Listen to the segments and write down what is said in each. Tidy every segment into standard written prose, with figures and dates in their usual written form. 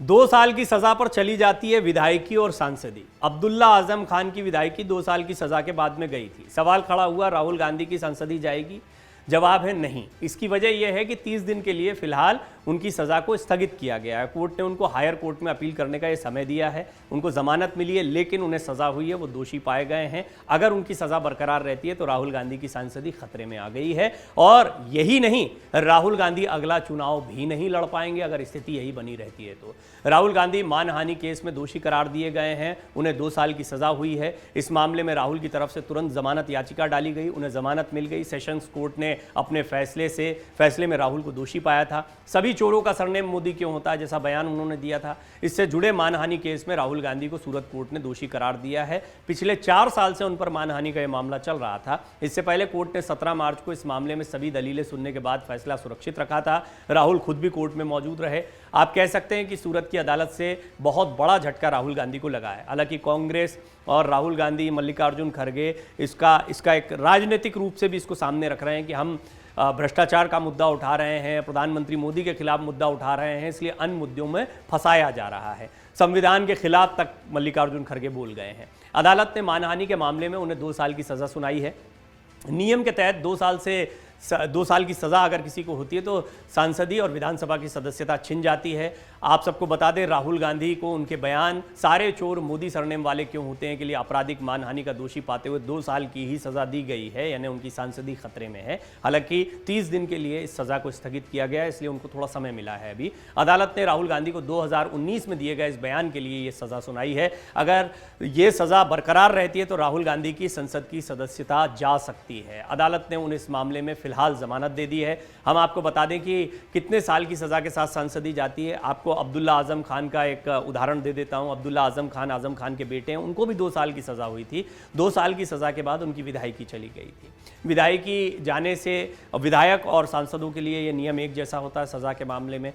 2 साल की सजा पर चली जाती है विधायकी और सांसदी। अब्दुल्ला आजम खान की विधायकी 2 साल की सजा के बाद में गई थी। सवाल खड़ा हुआ, राहुल गांधी की सांसदी जाएगी? जवाब है नहीं। इसकी वजह यह है कि 30 दिन के लिए फिलहाल उनकी सजा को स्थगित किया गया है। कोर्ट ने उनको हायर कोर्ट में अपील करने का यह समय दिया है। उनको जमानत मिली है, लेकिन उन्हें सजा हुई है, वो दोषी पाए गए हैं। अगर उनकी सजा बरकरार रहती है तो राहुल गांधी की सांसदी खतरे में आ गई है। और यही नहीं, राहुल गांधी अगला चुनाव भी नहीं लड़ पाएंगे अगर स्थिति यही बनी रहती है तो। राहुल गांधी मानहानि केस में दोषी करार दिए गए हैं। उन्हें 2 साल की सजा हुई है। इस मामले में राहुल की तरफ से तुरंत जमानत याचिका डाली गई, उन्हें जमानत मिल गई। सेशंस कोर्ट ने अपने फैसले में राहुल को दोषी पाया था। सभी चोरों का सरनेम मोदी क्यों होता है, जैसा बयान उन्होंने दिया था। इससे जुड़े मानहानि केस में राहुल गांधी को सूरत कोर्ट ने दोषी करार दिया है। पिछले 4 साल से उन पर मानहानि का यह मामला चल रहा था। इससे पहले कोर्ट ने 17 मार्च को इस मामले में सभी दलीलें सुनने के बाद फैसला सुरक्षित रखा था। राहुल खुद भी कोर्ट में मौजूद रहे। आप कह सकते हैं कि सूरत की अदालत से बहुत बड़ा झटका राहुल गांधी को लगा है। हालांकि कांग्रेस और राहुल गांधी, मल्लिकार्जुन खड़गे इसका एक राजनीतिक रूप से भी इसको सामने रख रहे हैं कि हम भ्रष्टाचार का मुद्दा उठा रहे हैं, प्रधानमंत्री मोदी के खिलाफ मुद्दा उठा रहे हैं, इसलिए अन्य मुद्दों में फंसाया जा रहा है। संविधान के खिलाफ तक मल्लिकार्जुन खड़गे बोल गए हैं। अदालत ने मानहानि के मामले में उन्हें 2 साल की सजा सुनाई है। नियम के तहत 2 साल की सजा अगर किसी को होती है तो सांसदी और विधानसभा की सदस्यता छिन जाती है। आप सबको बता दें, राहुल गांधी को उनके बयान सारे चोर मोदी सरनेम वाले क्यों होते हैं के लिए आपराधिक मानहानि का दोषी पाते हुए 2 साल की ही सजा दी गई है, यानी उनकी सांसदी खतरे में है। हालांकि 30 दिन के लिए इस सजा को स्थगित किया गया है, इसलिए उनको थोड़ा समय मिला है। अभी अदालत ने राहुल गांधी को 2019 में दिए गए इस बयान के लिए ये सजा सुनाई है। अगर ये सजा बरकरार रहती है तो राहुल गांधी की संसद की सदस्यता जा सकती है। अदालत ने उन्हें इस मामले में फिलहाल जमानत दे दी है। हम आपको बता दें कि कितने साल की सजा के साथ सांसदी जाती है। आपको अब्दुल्ला आजम खान का एक उदाहरण दे देता हूं। अब्दुल्ला आजम खान के बेटे हैं, उनको भी 2 साल की सजा हुई थी। 2 साल की सजा के बाद उनकी विधायकी चली गई थी। विधायकी जाने से विधायक और सांसदों के लिए यह नियम एक जैसा होता है सजा के मामले में।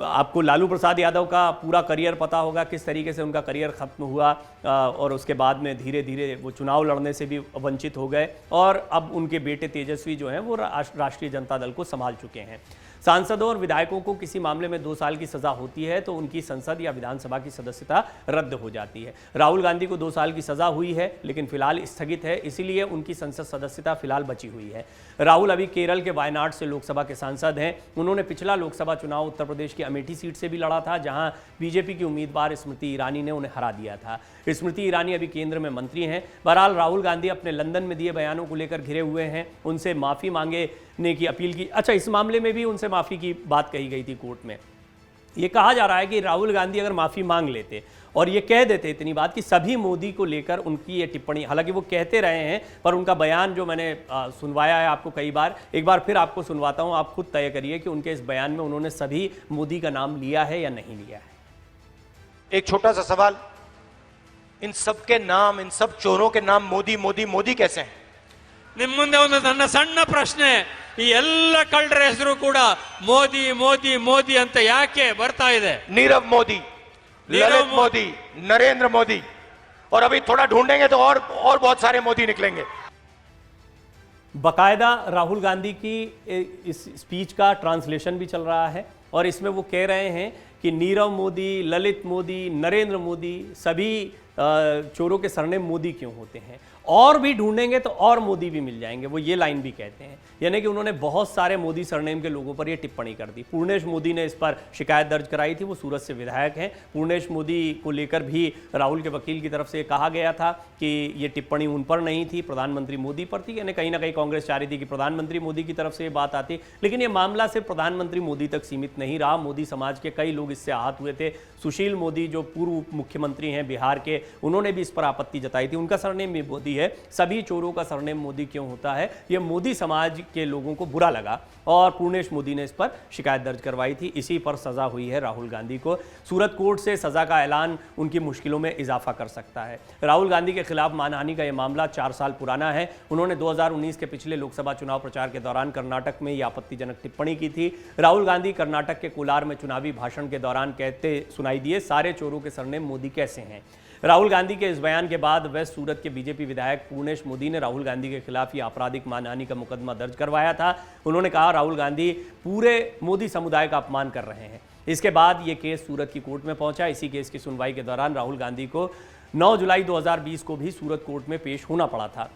आपको लालू प्रसाद यादव का पूरा करियर पता होगा, किस तरीके से उनका करियर खत्म हुआ और उसके बाद में धीरे धीरे वो चुनाव लड़ने से भी वंचित हो गए और अब उनके बेटे तेजस्वी जो हैं वो राष्ट्रीय जनता दल को संभाल चुके हैं। सांसदों और विधायकों को किसी मामले में 2 साल की सजा होती है तो उनकी संसद या विधानसभा की सदस्यता रद्द हो जाती है। राहुल गांधी को 2 साल की सजा हुई है, लेकिन फिलहाल स्थगित है, इसीलिए उनकी संसद सदस्यता फिलहाल बची हुई है। राहुल अभी केरल के वायनाड से लोकसभा के सांसद हैं। उन्होंने पिछला लोकसभा चुनाव उत्तर प्रदेश की अमेठी सीट से भी लड़ा था, जहां बीजेपी की उम्मीदवार स्मृति ईरानी ने उन्हें हरा दिया था। स्मृति ईरानी अभी केंद्र में मंत्री हैं। बहरहाल राहुल गांधी अपने लंदन में दिए बयानों को लेकर घिरे हुए हैं, उनसे माफी मांगने की अपील की। अच्छा, इस मामले में भी उनसे माफी की बात कही गई थी कोर्ट में। यह कहा जा रहा है कि राहुल गांधी अगर माफी मांग लेते और ये कह देते इतनी बात कि सभी मोदी को लेकर उनकी ये टिप्पणी, हालांकि वो कहते रहे हैं पर उनका बयान जो मैंने सुनवाया है आपको कई बार, एक बार फिर आपको सुनवाता हूं, आप खुद तय करिए कि उनके इस बयान में उन्होंने सभी मोदी का नाम लिया है या नहीं लिया है। एक छोटा सा सवाल, इन सब के नाम, इन सब चोरों के नाम मोदी मोदी मोदी कैसे हैं? ನಿಮ್ಮ ಮುಂದೆ ಒಂದು ನನ್ನ ಸಣ್ಣ ಪ್ರಶ್ನೆ, ಈ ಎಲ್ಲ ಕಳ್ಳರ ಹೆಸರು ಕೂಡ ಮೋದಿ ಮೋದಿ ಮೋದಿ ಅಂತ ಯಾಕೆ ಬರ್ತಾ ಇದೆ? नीरव मोदी, ललित मोदी, नरेंद्र मोदी, और अभी थोड़ा ढूंढेंगे तो और बहुत सारे मोदी निकलेंगे। बकायदा राहुल गांधी की इस स्पीच का ट्रांसलेशन भी चल रहा है और इसमें वो कह रहे हैं कि नीरव मोदी, ललित मोदी, नरेंद्र मोदी, सभी चोरों के सरनेम मोदी क्यों होते हैं, और भी ढूंढेंगे तो और मोदी भी मिल जाएंगे, वो ये लाइन भी कहते हैं। यानी कि उन्होंने बहुत सारे मोदी सरनेम के लोगों पर ये टिप्पणी कर दी। पूर्णेश मोदी ने इस पर शिकायत दर्ज कराई थी, वो सूरत से विधायक हैं। पूर्णेश मोदी को लेकर भी राहुल के वकील की तरफ से कहा गया था कि ये टिप्पणी उन पर नहीं थी, प्रधानमंत्री मोदी पर थी। यानी कहीं ना कहीं कांग्रेस चाह रही थी कि प्रधानमंत्री मोदी की तरफ से ये बात आती, लेकिन ये मामला सिर्फ प्रधानमंत्री मोदी तक सीमित नहीं रहा। मोदी समाज के कई लोग इससे आहत हुए थे। सुशील मोदी जो पूर्व मुख्यमंत्री हैं बिहार के, उन्होंने भी इस पर आपत्ति जताई थी। उनका सरनेम भी मोदी है। सभी चोरों का सरनेम मोदी क्यों होता है, यह मोदी समाज के लोगों को बुरा लगा और पूर्णेश मोदी ने इस पर शिकायत दर्ज करवाई थी। इसी पर सजा हुई है राहुल गांधी को। सूरत कोर्ट से सजा का ऐलान उनकी मुश्किलों में इजाफा कर सकता है। राहुल गांधी के खिलाफ मानहानि का यह मामला 4 साल पुराना है। उन्होंने 2019 के पिछले लोकसभा चुनाव प्रचार के दौरान कर्नाटक में यह आपत्तिजनक टिप्पणी की थी। राहुल गांधी कर्नाटक के कोलार में चुनावी भाषण के दौरान कहते सुनाई दिए, सारे चोरों के सरनेम मोदी कैसे हैं। राहुल गांधी के इस बयान के बाद वेस्ट सूरत के बीजेपी विधायक पूर्णेश मोदी ने राहुल गांधी के खिलाफ ये आपराधिक मानहानि का मुकदमा दर्ज करवाया था। उन्होंने कहा राहुल गांधी पूरे मोदी समुदाय का अपमान कर रहे हैं। इसके बाद ये केस सूरत की कोर्ट में पहुंचा। इसी केस की सुनवाई के दौरान राहुल गांधी को 9 जुलाई 2020 को भी सूरत कोर्ट में पेश होना पड़ा था।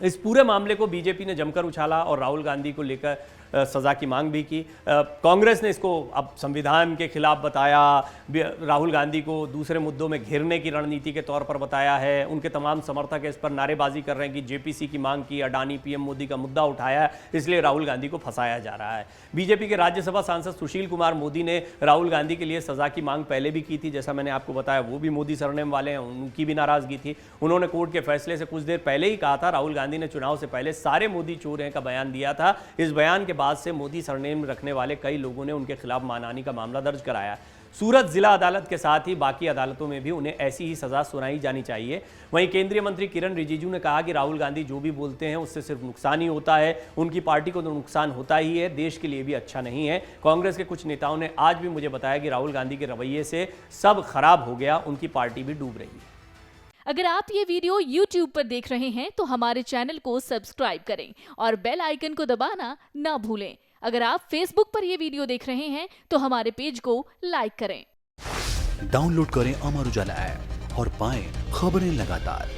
इस पूरे मामले को बीजेपी ने जमकर उछाला और राहुल गांधी को लेकर सजा की मांग भी की। कांग्रेस ने इसको अब संविधान के खिलाफ बताया, राहुल गांधी को दूसरे मुद्दों में घेरने की रणनीति के तौर पर बताया है। उनके तमाम समर्थक इस पर नारेबाजी कर रहे हैं कि जेपीसी की मांग की, अडानी पीएम मोदी का मुद्दा उठाया है, इसलिए राहुल गांधी को फंसाया जा रहा है। बीजेपी के राज्यसभा सांसद सुशील कुमार मोदी ने राहुल गांधी के लिए सजा की मांग पहले भी की थी, जैसा मैंने आपको बताया। वो भी मोदी सरनेम वाले हैं, उनकी भी नाराजगी थी। उन्होंने कोर्ट के फैसले से कुछ देर पहले ही कहा था, राहुल गांधी ने चुनाव से पहले सारे मोदी चोर हैं का बयान दिया था। इस बयान के बाद से मोदी सरनेम रखने वाले कई लोगों ने उनके खिलाफ मानहानि का मामला दर्ज कराया। सूरत जिला अदालत के साथ ही बाकी अदालतों में भी उन्हें ऐसी ही सजा सुनाई जानी चाहिए। वहीं केंद्रीय मंत्री किरण रिजिजू ने कहा कि राहुल गांधी जो भी बोलते हैं उससे सिर्फ नुकसान ही होता है, उनकी पार्टी को तो नुकसान होता ही है, देश के लिए भी अच्छा नहीं है। कांग्रेस के कुछ नेताओं ने आज भी मुझे बताया कि राहुल गांधी के रवैये से सब खराब हो गया, उनकी पार्टी भी डूब रही है। अगर आप ये वीडियो YouTube पर देख रहे हैं तो हमारे चैनल को सब्सक्राइब करें और बेल आइकन को दबाना ना भूलें। अगर आप Facebook पर ये वीडियो देख रहे हैं तो हमारे पेज को लाइक करें। डाउनलोड करें अमर उजाला ऐप और पाएं खबरें लगातार।